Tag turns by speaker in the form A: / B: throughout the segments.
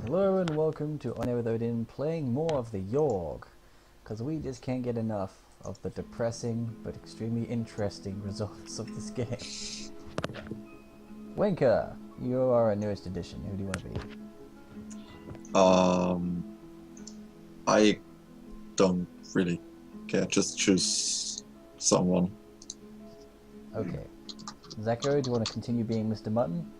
A: Hello and welcome to On Air with Odin, playing more of the Yawhg, because we just can't get enough of the depressing but extremely interesting results of this game. Winker, you are our newest addition. Who do you want to be?
B: I don't really care. Just choose someone.
A: Okay. Zachary, do you want to continue being Mr. Mutton?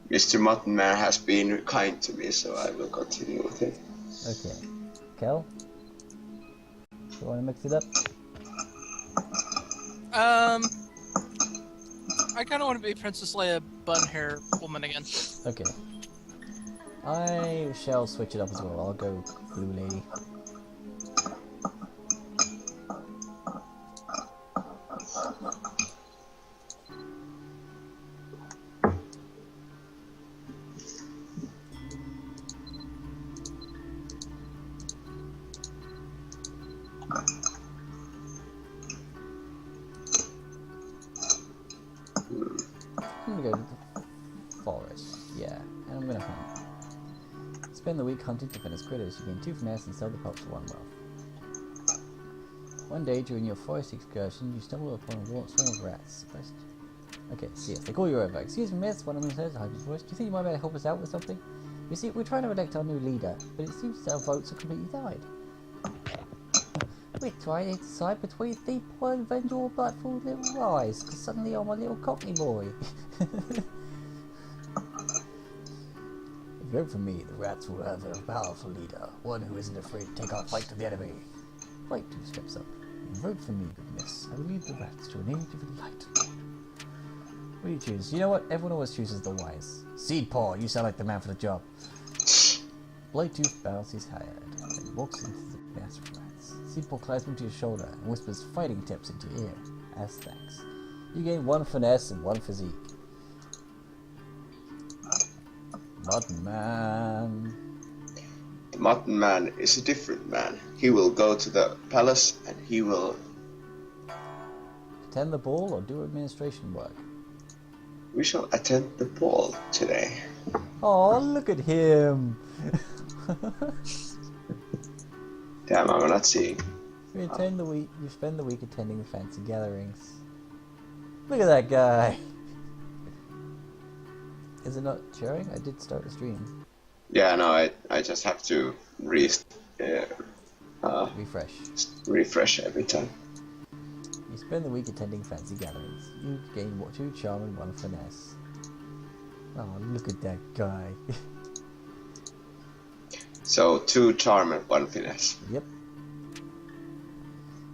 C: Mr. Mutton Man has been kind to me, so I will continue with him.
A: Okay. Kel? Do you want to mix it up?
D: I kind of want to be Princess Leia bun hair woman again.
A: Okay. I shall switch it up as well. I'll go Blue Lady. I'm gonna go to the forest, yeah, and I'm gonna hunt. Spend the week hunting to finish critters. You gain 2 finesse and sell the pups for 1 wealth. One day during your forest excursion, you stumble upon a swarm of rats. Okay, so yes, they call you over. Excuse me, miss, one of them says, hide his voice. Do you think you might be able to help us out with something? You see, we're trying to elect our new leader, but it seems our votes are completely died. We're trying to decide between the poor and vengeful blackfoot little rise, because suddenly I'm a little cockney boy. If you vote for me, the rats will have a powerful leader, one who isn't afraid to take our fight to the enemy. Fight 2 steps up. You vote for me, good miss. I will lead the rats to an age of enlightenment. What do you choose? You know what? Everyone always chooses the wise. Seed Paw, you sound like the man for the job. Blightooth bows his head and walks into the mass of rats. Seed Paw climbs into your shoulder and whispers fighting tips into your ear. As thanks. You gain 1 finesse and 1 physique. Mutton Man.
C: The Mutton Man is a different man. He will go to the palace and he will...
A: Attend the ball or do administration work?
C: We shall attend the ball today.
A: Oh, look at him!
C: Damn, I'm not seeing.
A: You spend the week attending fancy gatherings. Look at that guy! Is it not showing? I did start the stream.
C: Yeah, no, I just have to refresh every time.
A: You spend the week attending fancy gatherings. You gain 2 charm and 1 finesse. Oh, look at that guy.
C: So 2 charm and 1 finesse.
A: Yep.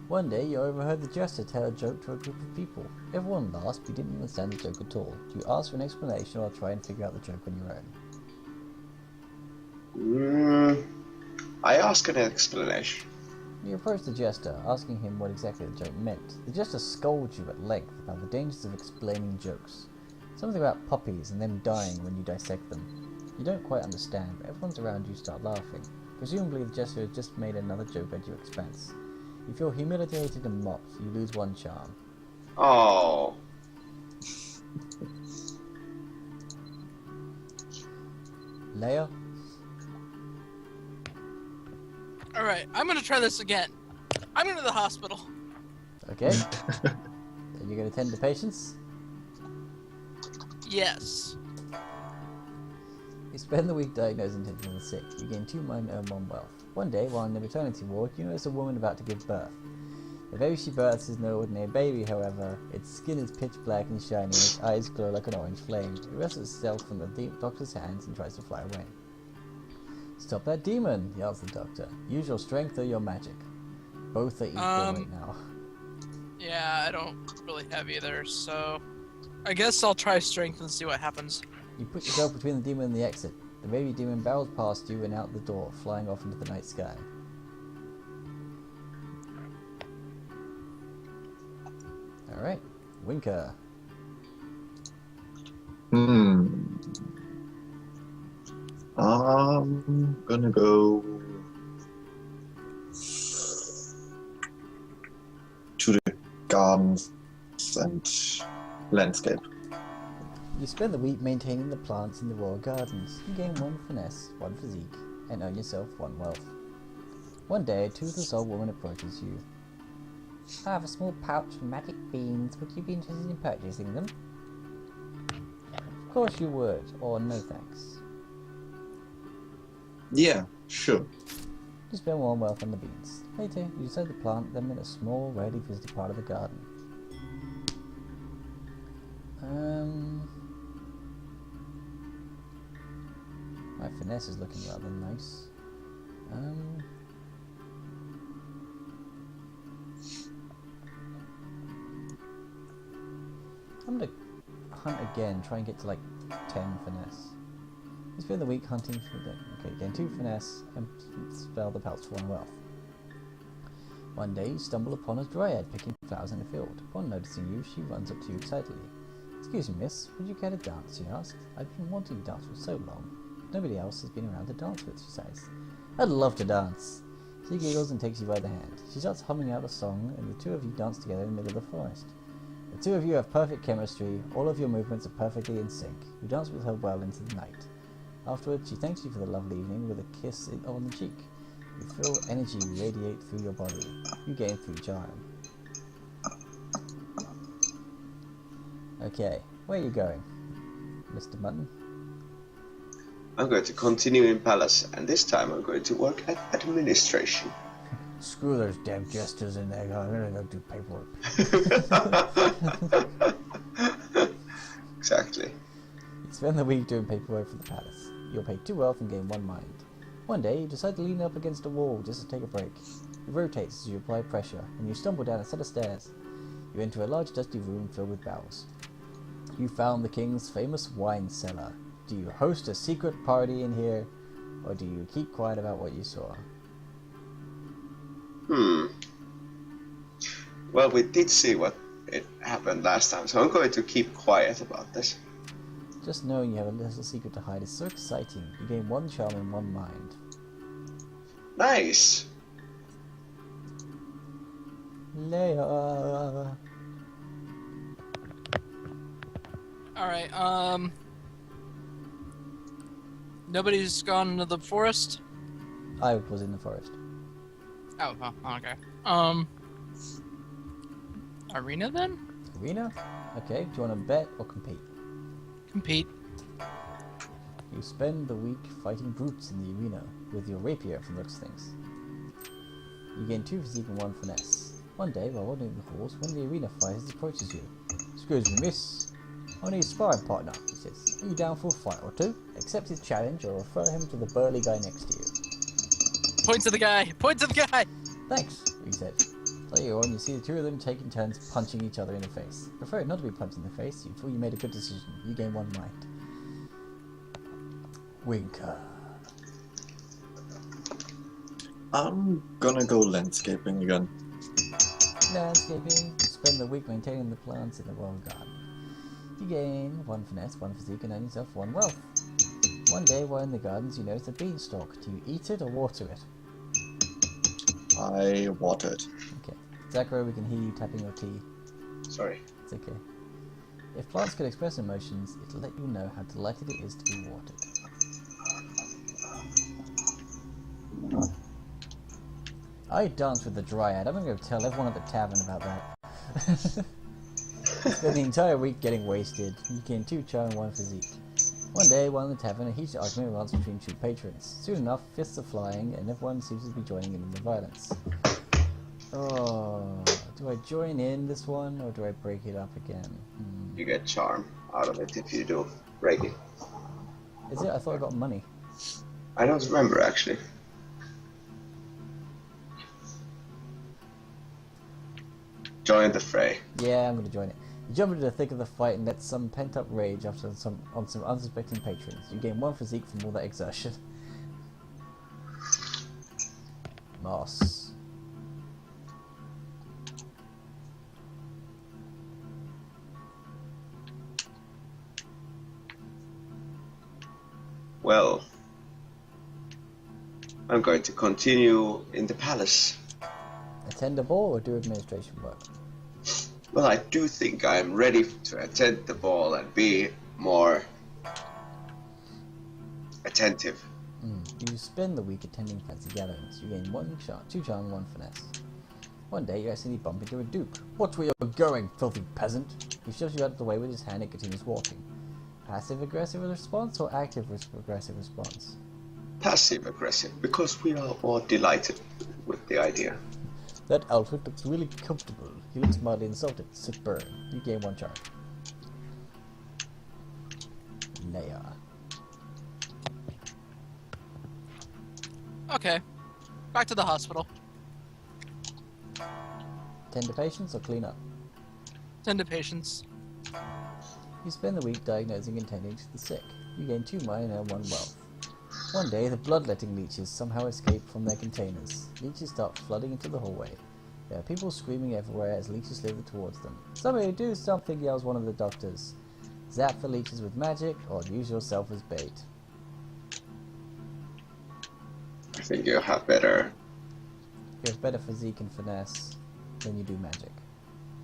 A: One day you overheard the jester tell a joke to a group of people. Everyone laughed, but you didn't understand the joke at all. Do you ask for an explanation or try and figure out the joke on your own?
C: I ask an explanation.
A: You approach the jester, asking him what exactly the joke meant. The jester scolds you at length about the dangers of explaining jokes. Something about puppies and them dying when you dissect them. You don't quite understand, but everyone's around you start laughing. Presumably the jester has just made another joke at your expense. You feel humiliated and mocked. You lose 1 charm.
C: Oh.
A: Leia?
D: Alright, I'm gonna try this again. I'm going to the hospital.
A: Okay. Are you going to tend to patients?
D: Yes.
A: You spend the week diagnosing and tending to the sick. You gain 2 mind and 1 wealth. One day, while in the maternity ward, you notice a woman about to give birth. The baby she births is no ordinary baby, however. Its skin is pitch black and shiny, and its eyes glow like an orange flame. It wrests itself from the doctor's hands and tries to fly away. Stop that demon, yells the doctor. Use your strength or your magic. Both are equal right now.
D: Yeah, I don't really have either, so... I guess I'll try strength and see what happens.
A: You put yourself between the demon and the exit. The baby demon barrels past you and out the door, flying off into the night sky. Alright, Winker.
B: I'm gonna go to the gardens and landscape.
A: You spend the week maintaining the plants in the royal gardens. You gain 1 finesse, 1 physique, and earn yourself 1 wealth. One day, a toothless old woman approaches you. I have a small pouch of magic beans. Would you be interested in purchasing them? Of course you would, or no thanks.
B: Yeah, sure.
A: You spend 1 wealth on the beans. Later, you decide to plant them in a small, rarely visited part of the garden. My finesse is looking rather nice. I'm gonna hunt again, try and get to like 10 finesse. You spend the week hunting for the... Okay, gain 2 finesse and spell the pelts for 1 wealth. One day you stumble upon a dryad picking flowers in a field. Upon noticing you, she runs up to you excitedly. Excuse me, miss, would you care to dance? She asked. I've been wanting to dance for so long. Nobody else has been around to dance with, she sighs. I'd love to dance. She giggles and takes you by the hand. She starts humming out a song, and the two of you dance together in the middle of the forest. The two of you have perfect chemistry. All of your movements are perfectly in sync. You dance with her well into the night. Afterwards, she thanks you for the lovely evening with a kiss on the cheek. You feel energy radiate through your body. You gain 3 charm. Okay, where are you going, Mr. Mutton?
C: I'm going to continue in palace, and this time I'm going to work at administration.
A: Screw those damn jesters in there. I'm gonna go do paperwork.
C: Exactly.
A: You spend the week doing paperwork for the palace. You'll pay 2 wealth and gain 1 mind. One day, you decide to lean up against a wall just to take a break. It rotates as you apply pressure, and you stumble down a set of stairs. You enter a large dusty room filled with barrels. You found the king's famous wine cellar. Do you host a secret party in here, or do you keep quiet about what you saw?
C: Well, we did see what it happened last time, so I'm going to keep quiet about this.
A: Just knowing you have a little secret to hide is so exciting. You gain 1 charm and 1 mind.
C: Nice!
A: Leia.
D: Alright, nobody's gone into the forest?
A: I was in the forest.
D: Oh, okay. Arena then?
A: Arena? Okay, do you want to bet or compete?
D: Compete.
A: You spend the week fighting brutes in the arena with your rapier from looks things. You gain 2 physique and 1 finesse. One day, while wandering the halls, one of the arena fighters approaches you. Excuse me, miss. I need a sparring partner, he says. Are you down for a fight or 2? Accept his challenge or refer him to the burly guy next to you.
D: Point to the guy! Point to the guy!
A: Thanks, he said. Later on, you see the 2 of them taking turns punching each other in the face. Prefer not to be punched in the face. You feel you made a good decision. You gain 1 mind. Winker.
B: I'm gonna go landscaping again.
A: Landscaping. Spend the week maintaining the plants in the royal garden. You gain 1 finesse, 1 physique, and earn yourself 1 wealth. One day, while in the gardens, you notice a beanstalk. Do you eat it or water it?
B: I watered.
A: Okay. Zachary, we can hear you tapping your tea.
C: Sorry.
A: It's okay. If plants could express emotions, it'll let you know how delighted it is to be watered. I danced with the dryad. I'm gonna go tell everyone at the tavern about that. Spend the entire week getting wasted. You gain 2 charm and 1 physique. One day, while in the tavern, a heated argument runs between 2 patrons. Soon enough, fists are flying, and everyone seems to be joining in the violence. Oh, do I join in this one, or do I break it up again?
C: You get charm out of it if you do break it.
A: Is it? I thought I got money.
C: I don't remember, actually. Join the fray.
A: Yeah, I'm gonna join it. You jump into the thick of the fight and let some pent-up rage after on some unsuspecting patrons. You gain 1 physique from all that exertion. Moss.
C: Well, I'm going to continue in the palace.
A: Attend a ball or do administration work?
C: Well, I do think I'm ready to attend the ball and be more attentive.
A: You spend the week attending fancy gatherings. You gain 2 charm, 1 finesse. One day you accidentally bump into a duke. Watch where you're going, filthy peasant! He shoves you out of the way with his hand and continues walking. Passive-aggressive response or active-aggressive response?
C: Passive-aggressive, because we are all delighted with the idea.
A: That outfit looks really comfortable. He looks mildly insulted. Sit burn. You gain 1 charm. Leia.
D: Okay. Back to the hospital.
A: Tend to patients or clean up?
D: Tend to patients.
A: You spend the week diagnosing and tending to the sick. You gain 2 mind and 1 wealth. One day, the bloodletting leeches somehow escape from their containers. Leeches start flooding into the hallway. There are people screaming everywhere as leeches slither towards them. Somebody do something, yells one of the doctors. Zap the leeches with magic, or use yourself as bait.
C: I think you have better.
A: You have better physique and finesse than you do magic.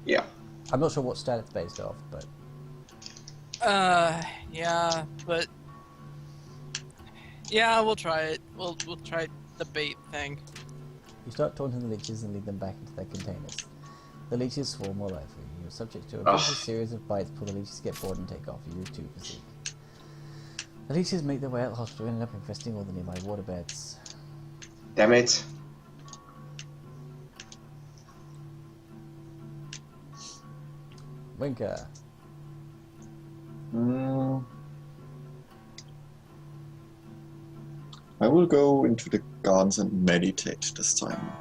C: Yeah.
A: I'm not sure what stat it's based off, but...
D: Yeah, but... Yeah, we'll try it. We'll try the bait thing.
A: You start taunting the leeches and lead them back into their containers. The leeches swarm all over you. You're subject to a vicious series of bites before the leeches get bored and take off. You lose 2 physique. The leeches make their way out of the hospital and end up infesting all the nearby waterbeds.
C: Damn it.
A: Winker.
B: I will go into the gardens and meditate this time.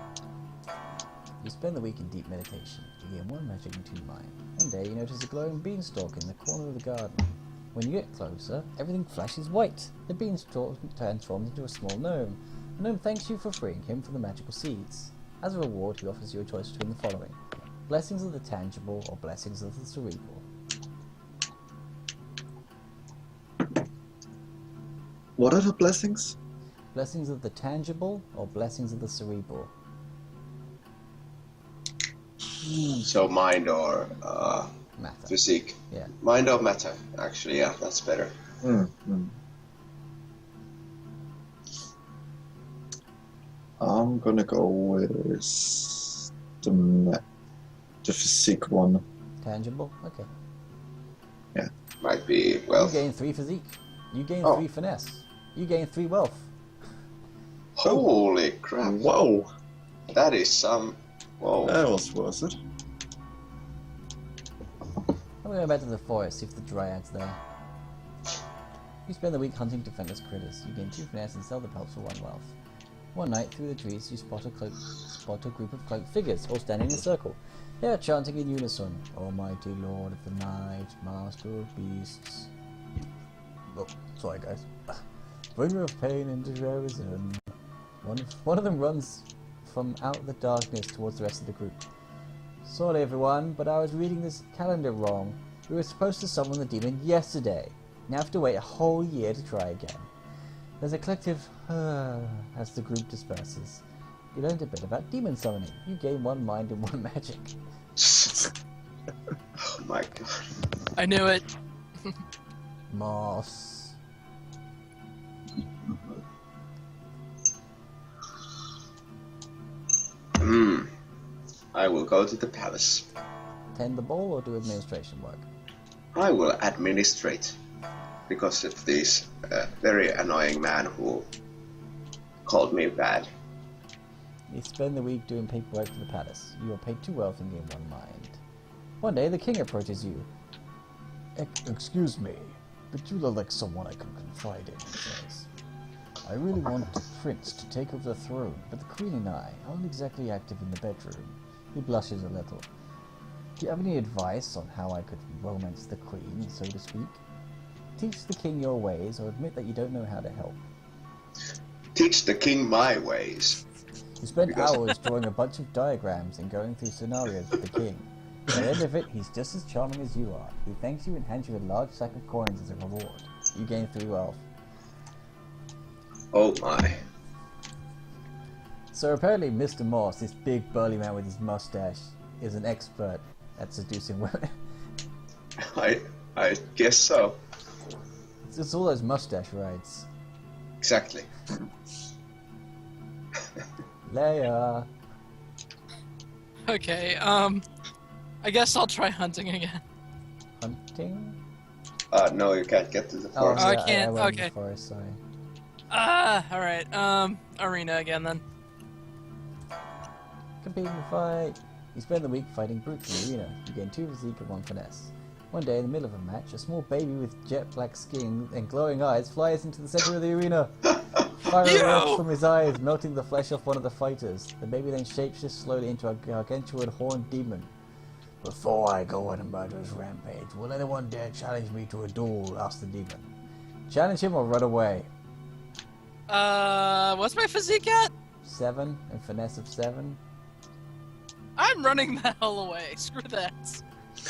A: You spend the week in deep meditation. You gain 1 magic and 2 mind. One day you notice a glowing beanstalk in the corner of the garden. When you get closer, everything flashes white. The beanstalk transforms into a small gnome. The gnome thanks you for freeing him from the magical seeds. As a reward, he offers you a choice between the following: blessings of the tangible or blessings of the cerebral.
B: What are the blessings?
A: Blessings of the tangible or blessings of the cerebral?
C: So mind or
A: Matter.
C: physique.
A: Yeah.
C: Mind or matter, actually, yeah, that's better.
B: I'm gonna go with the physique one.
A: Tangible? Okay.
C: Might be,
A: You
C: well,
A: gain 3 physique. You gain
C: Oh.
A: 3 finesse. You gain 3 wealth.
C: holy crap.
B: Whoa!
C: That is some, whoa.
B: That was worth it.
A: I'm going back to the forest, see if the dryad's there. You spend the week hunting defenseless critters. You gain 2 finesse and sell the pelts for 1 wealth. One night, through the trees, you spot a group of cloaked figures, all standing in a circle. They are chanting in unison, Almighty Lord of the Night, Master of Beasts. Oh, sorry guys. Bringer of pain into Jerusalem. One of them runs from out the darkness towards the rest of the group. Sorry everyone, but I was reading this calendar wrong. We were supposed to summon the demon yesterday. Now I have to wait a whole year to try again. There's a collective as the group disperses. You learned a bit about demon summoning. You gain 1 mind and 1 magic.
C: Oh my god.
D: I knew it.
A: Moss.
C: I will go to the palace.
A: Tend the ball or do administration work?
C: I will administrate. Because of this very annoying man who called me bad.
A: You spend the week doing paperwork for the palace. You are paid 2 wealth and gain 1 mind. One day the king approaches you. Excuse me, but you look like someone I can confide in, he says. I really want the prince to take over the throne, but the queen and I aren't exactly active in the bedroom. He blushes a little. Do you have any advice on how I could romance the queen, so to speak? Teach the king your ways, or admit that you don't know how to help.
C: Teach the king my ways.
A: You spend hours drawing a bunch of diagrams and going through scenarios with the king. At the end of it, he's just as charming as you are. He thanks you and hands you a large sack of coins as a reward. You gain 3 wealth.
C: Oh my.
A: So apparently Mr. Moss, this big burly man with his mustache, is an expert at seducing women.
C: I guess so.
A: It's all those mustache rides.
C: Exactly.
A: Leia.
D: Okay, I guess I'll try hunting again.
A: Hunting?
C: No, you can't get to the
A: Oh,
C: forest.
D: I
A: yeah, I
D: can't,
A: went in
D: okay.
A: the forest, sorry.
D: Alright, arena again then.
A: Compete in the fight. You spend the week fighting brutes in the arena. You gain 2 physique and 1 finesse. One day, in the middle of a match, a small baby with jet black skin and glowing eyes flies into the center of the arena. Fire erupts from his eyes, melting the flesh off one of the fighters. The baby then shapeshifts slowly into a gargantuan horned demon. Before I go on a murderous rampage, will anyone dare challenge me to a duel? Asked the demon. Challenge him or run away.
D: What's my physique at?
A: 7 and finesse of 7.
D: I'm running the hell away. Screw that.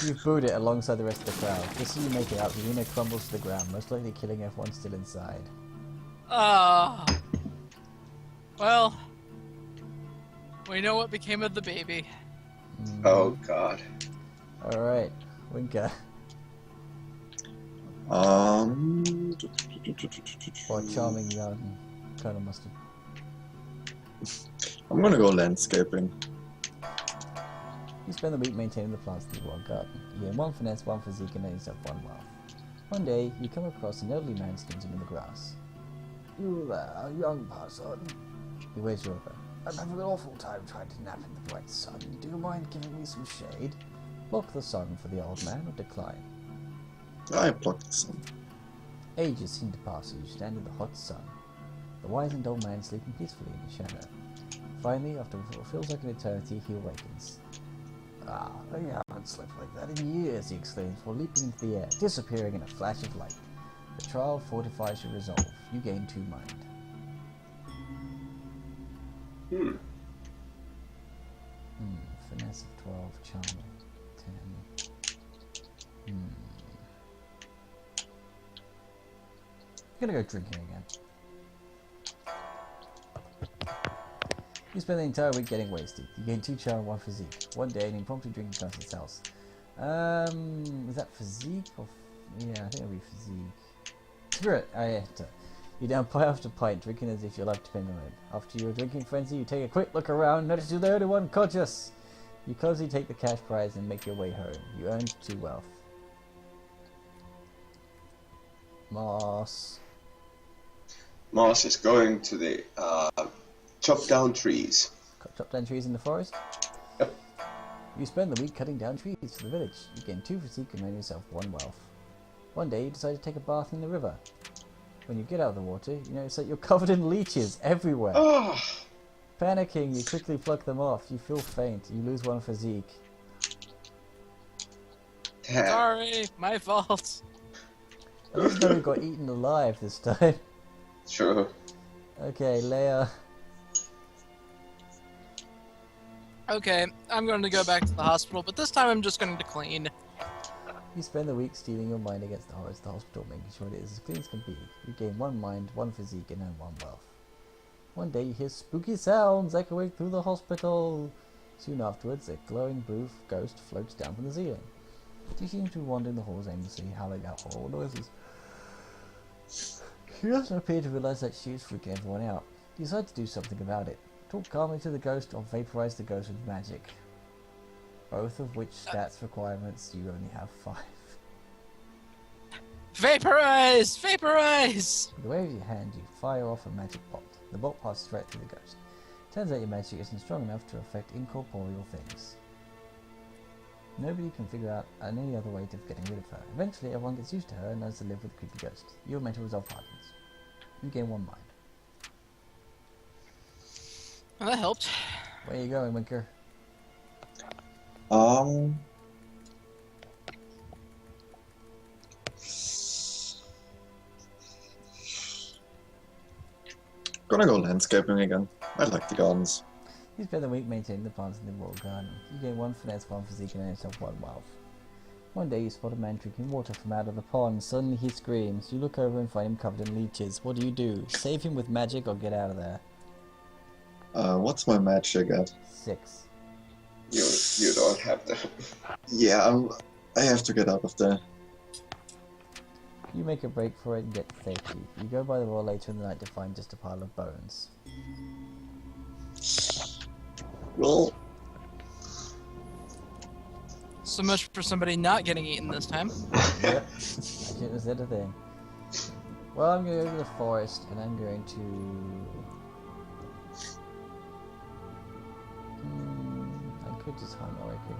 A: You've booed it alongside the rest of the crowd. Just as you make it out, the arena crumbles to the ground, most likely killing everyone still inside.
D: Well, we know what became of the baby.
C: Oh god.
A: Alright, Winker. Or charming young Colonel Mustard.
B: I'm gonna go landscaping.
A: You spend the week maintaining the plants in the royal garden. You gain 1 finesse, 1 physique, and earn yourself 1 wealth. One day, you come across an elderly man snoozing in the grass. You there, young person? He waves you over. I'm having an awful time trying to nap in the bright sun. Do you mind giving me some shade? Block the sun for the old man or decline.
B: I blocked the sun.
A: Ages seem to pass as you stand in the hot sun. The wizened old man sleeping peacefully in the shadow. Finally, after what feels like an eternity, he awakens. Ah, I haven't slept like that in years, he exclaims, before leaping into the air, disappearing in a flash of light. The trial fortifies your resolve. You gain 2 mind. Finesse of 12, charming 10. I'm gonna go drinking again. You spend the entire week getting wasted. You gain 2 charm and 1 physique. One day, an impromptu drinking comes to his house. Is that physique? Or yeah, I think it'll be physique. Screw it, I enter. You down pint after pint, drinking as if your life depended on it. After your drinking frenzy, you take a quick look around, notice you're the only one conscious. You clumsily take the cash prize and make your way home. You earned 2 wealth. Moss.
C: Mars is going to the chop down trees.
A: Chop down trees in the forest?
C: Yep.
A: You spend the week cutting down trees for the village. You gain 2 physique and earn yourself 1 wealth. One day you decide to take a bath in the river. When you get out of the water, you notice that you're covered in leeches everywhere.
C: Oh.
A: Panicking, you quickly pluck them off. You feel faint. You lose 1 physique.
C: Damn.
D: Sorry, my fault.
A: At least nobody got eaten alive this time.
C: True.
A: Okay, Leia.
D: Okay, I'm going to go back to the hospital, but this time I'm just going to clean.
A: You spend the week stealing your mind against the horrors of the hospital, making sure it is as clean as can be. You gain 1 mind, 1 physique, and earn 1 wealth. One day you hear spooky sounds echoing through the hospital. Soon afterwards, a glowing blue ghost floats down from the ceiling. She seems to be wandering the halls aimlessly, howling out horrible noises. She doesn't appear to realize that she is freaking everyone out. You decide to do something about it. Talk calmly to the ghost or vaporize the ghost with magic. Both of which stats requirements you only have 5.
D: Vaporize! Vaporize!
A: With the wave of your hand, you fire off a magic bolt. The bolt passes straight through the ghost. Turns out your magic isn't strong enough to affect incorporeal things. Nobody can figure out any other way of getting rid of her. Eventually, everyone gets used to her and learns to live with the creepy ghost. Your mental resolve hardens. You gain 1 mind.
D: Well, that helped.
A: Where are you going, Winker?
B: Gonna go landscaping again. I like the gardens.
A: You spend the week maintaining the plants in the royal garden. You gain 1 finesse, 1 physique, and earn yourself 1 wealth. One day you spot a man drinking water from out of the pond. Suddenly he screams. You look over and find him covered in leeches. What do? Save him with magic or get out of there?
B: What's my magic at?
A: 6.
C: You don't have the.
B: Yeah, I have to get out of there.
A: You make a break for it and get to safety. You go by the wall later in the night to find just a pile of bones.
B: Well,
D: So much for somebody not getting eaten this time.
A: Yep. I shouldn't have said a thing. Well, I'm going to go to the forest and I'm going to... I could just hunt, or I could...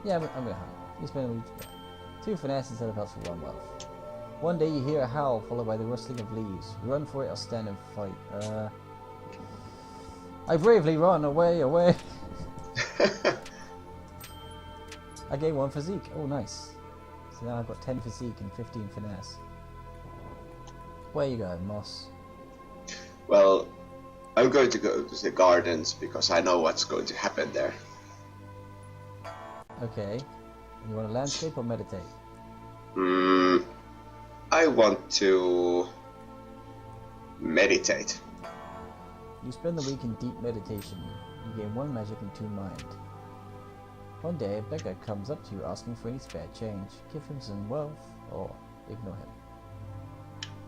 A: Yeah, I'm going to hunt. You spend a week together. 2 finesse instead of health for 1 wealth. One day you hear a howl followed by the rustling of leaves. Run for it or stand and fight. I bravely run away, away. I gain 1 physique. Oh, nice. So now I've got 10 physique and 15 finesse. Where you going, Moss?
C: Well, I'm going to go to the gardens because I know what's going to happen there.
A: Okay. You want to landscape or meditate?
C: I want to meditate.
A: You spend the week in deep meditation. You gain 1 magic and 2 mind. One day, a beggar comes up to you asking for any spare change. Give him some wealth, or ignore him.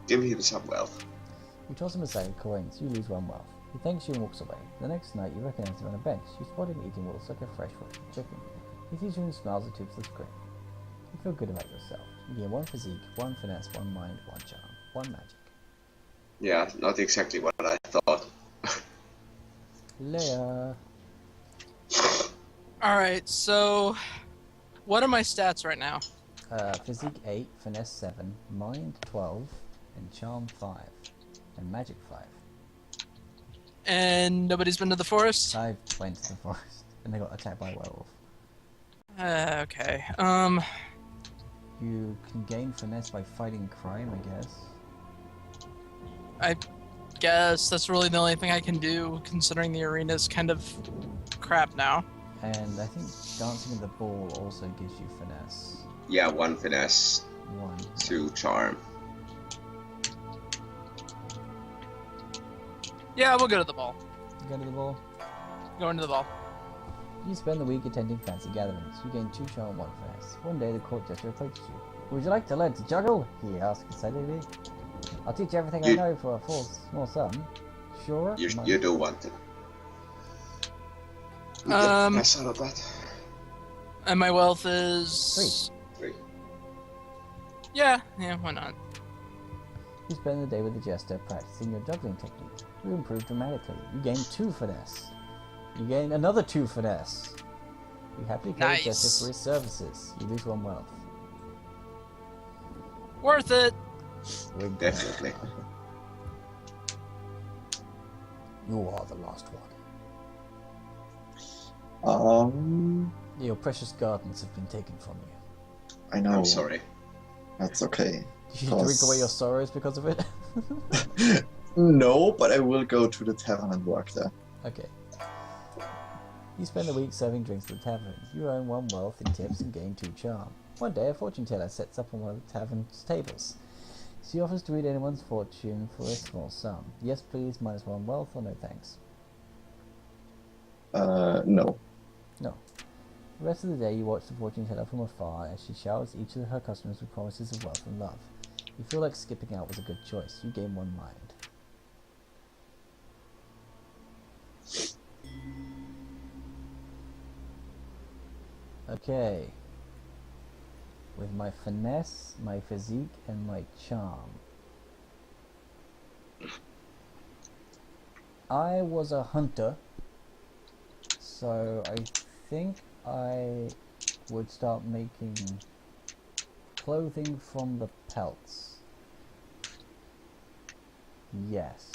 C: Give him some wealth.
A: You toss him a sack of coins. You lose 1 wealth. He thanks you and walks away. The next night, you recognize him on a bench. You spot him eating what looks like a fresh roasted chicken. He sees you and smiles a toothless grin. You feel good about yourself. You gain 1 physique, 1 finesse, 1 mind, 1 charm, 1 magic.
C: Yeah, not exactly what I thought.
A: Leia.
D: Alright, so what are my stats right now?
A: Physique 8, finesse 7, mind 12, and charm 5, and magic 5.
D: And nobody's been to the forest?
A: I went to the forest, and they got attacked by a werewolf.
D: Okay.
A: You can gain finesse by fighting crime, I guess.
D: I guess that's really the only thing I can do, considering the arena's kind of crap now.
A: And I think dancing in the ball also gives you finesse.
C: Yeah, 1 finesse,
A: 1.
C: 2 charm.
D: Yeah, we'll go to the ball.
A: Go to the ball.
D: Going to the ball.
A: You spend the week attending fancy gatherings. You gain 2 charm, 1 finesse. One day the court jester approaches you. Would you like to learn to juggle? He asks excitedly. I'll teach you everything I know for a small sum. Sure?
C: You do want to. Pass out of that.
D: And my wealth is
C: 3.
D: Yeah, why not?
A: You spend the day with the jester practicing your juggling technique. You improve dramatically. You gain 2 finesse. You gain another 2 finesse. You happily pay the jester for his services. You lose 1 wealth.
D: Worth it!
C: Definitely.
A: You are the last one. Your precious gardens have been taken from you.
B: I know.
C: I'm sorry.
B: That's okay.
A: Did you drink away your sorrows because of it?
B: No, but I will go to the tavern and work there.
A: Okay. You spend the week serving drinks at the tavern. You earn 1 wealth in tips and gain 2 charm. One day, a fortune teller sets up on one of the tavern's tables. She offers to read anyone's fortune for a small sum. Yes, please, -1 wealth, or no thanks.
B: No.
A: No. The rest of the day, you watch the fortune teller from afar as she showers each of her customers with promises of wealth and love. You feel like skipping out was a good choice. You gain 1 mind. Okay. With my finesse, my physique, and my charm. I was a hunter, so I think I would start making clothing from the pelts. Yes.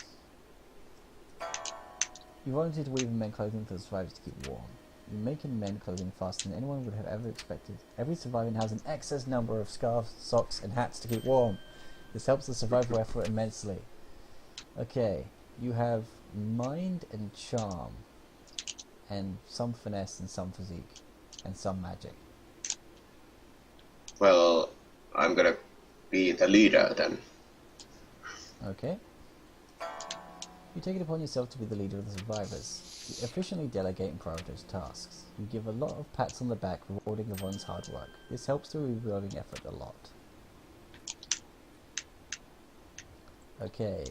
A: You volunteer to weave and mend clothing for the survivors to keep warm. You make and mend clothing faster than anyone would have ever expected. Every survivor has an excess number of scarves, socks, and hats to keep warm. This helps the survival effort immensely. Okay, you have mind and charm, and some finesse and some physique, and some magic.
C: Well, I'm gonna be the leader then.
A: Okay. You take it upon yourself to be the leader of the survivors. You efficiently delegate and prioritize tasks. You give a lot of pats on the back, rewarding everyone's hard work. This helps the rebuilding effort a lot. Okay.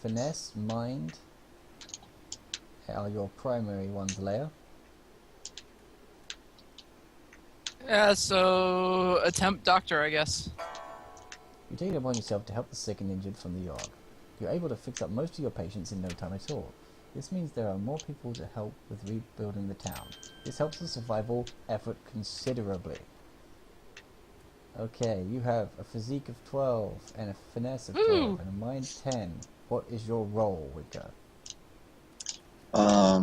A: Finesse, mind are your primary ones, Leia.
D: Yeah, so attempt doctor, I guess.
A: You take it upon yourself to help the sick and injured from the Yawhg. You're able to fix up most of your patients in no time at all. This means there are more people to help with rebuilding the town. This helps the survival effort considerably. Okay, you have a physique of 12 and a finesse of 12 and a mind 10. What is your role, Wicca?
B: I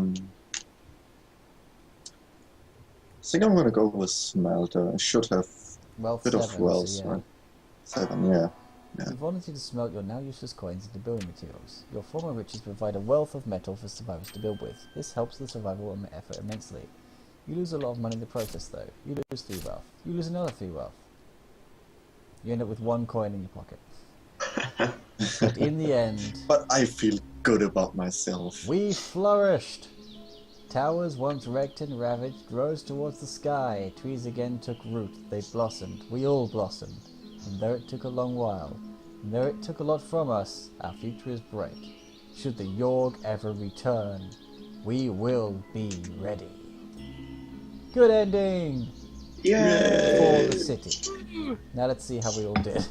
B: think I'm gonna go with smelter. I should have
A: Wealth
B: a bit
A: 7,
B: of wealth,
A: so yeah.
B: right? 7, yeah.
A: You volunteer to smelt your now useless coins into building materials. Your former riches provide a wealth of metal for survivors to build with. This helps the survival effort immensely. You lose a lot of money in the process though. You lose 3 wealth. You lose another 3 wealth. You end up with 1 coin in your pocket. But in the end...
B: But I feel good about myself.
A: We flourished! Towers once wrecked and ravaged rose towards the sky. Trees again took root. They blossomed. We all blossomed. And though it took a long while, and though it took a lot from us, our future is bright. Should the Yawhg ever return, we will be ready. Good ending!
C: Yay!
A: For the city. Now let's see how we all did.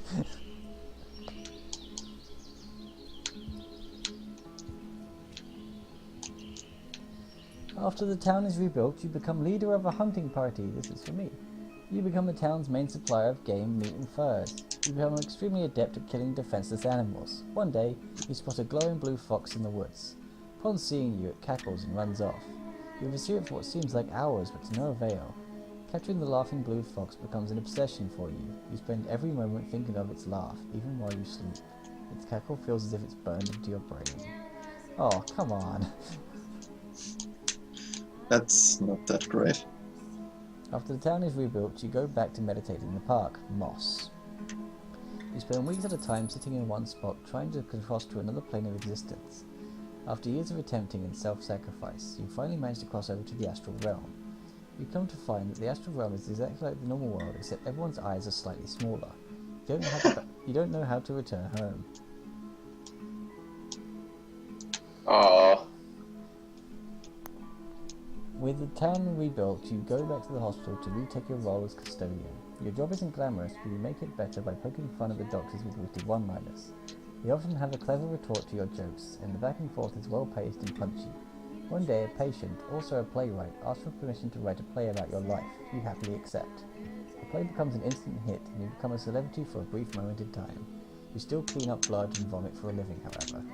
A: After the town is rebuilt, you become leader of a hunting party. This is for me. You become the town's main supplier of game, meat and furs. You become extremely adept at killing defenseless animals. One day, you spot a glowing blue fox in the woods. Upon seeing you, it cackles and runs off. You pursue it for what seems like hours, but to no avail. Capturing the laughing blue fox becomes an obsession for you. You spend every moment thinking of its laugh, even while you sleep. Its cackle feels as if it's burned into your brain. Oh, come on.
B: That's not that great.
A: After the town is rebuilt, you go back to meditate in the park, Moss. You spend weeks at a time sitting in one spot, trying to cross to another plane of existence. After years of attempting and self-sacrifice, you finally manage to cross over to the astral realm. You come to find that the astral realm is exactly like the normal world, except everyone's eyes are slightly smaller. You don't know how to return home.
C: Aww.
A: With the town rebuilt, you go back to the hospital to retake your role as custodian. Your job isn't glamorous, but you make it better by poking fun at the doctors with witty one-liners. You often have a clever retort to your jokes, and the back and forth is well-paced and punchy. One day, a patient, also a playwright, asks for permission to write a play about your life. You happily accept. The play becomes an instant hit, and you become a celebrity for a brief moment in time. You still clean up blood and vomit for a living, however.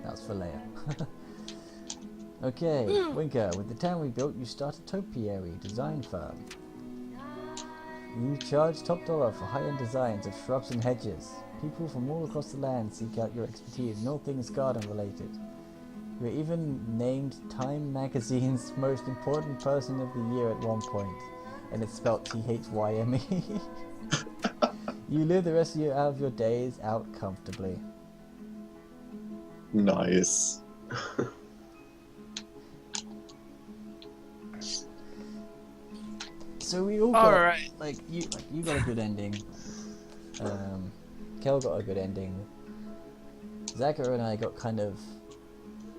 A: That's for Leia. Okay, Winker, with the town rebuilt, you start a topiary design firm. You charge top dollar for high-end designs of shrubs and hedges. People from all across the land seek out your expertise in all things garden-related. You were even named Time Magazine's most important person of the year at one point, and it's spelled T-H-Y-M-E. You live the rest of your days out comfortably.
B: Nice.
A: So we all got,
D: Alright.
A: you got a good ending. Kel got a good ending. Zachary and I got kind of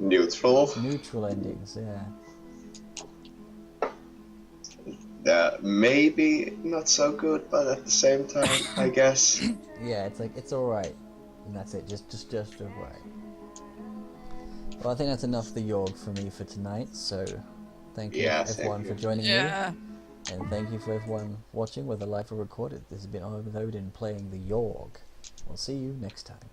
C: Neutral.
A: neutral endings, yeah.
C: Maybe not so good, but at the same time, I guess.
A: Yeah, it's like, it's alright. And that's it, just alright. Well, I think that's enough of the Yawhg for me for tonight, so thank you everyone for joining me.
D: Yeah.
A: And thank you for everyone watching, whether live or recorded. This has been Odin playing the Yawhg. We'll see you next time.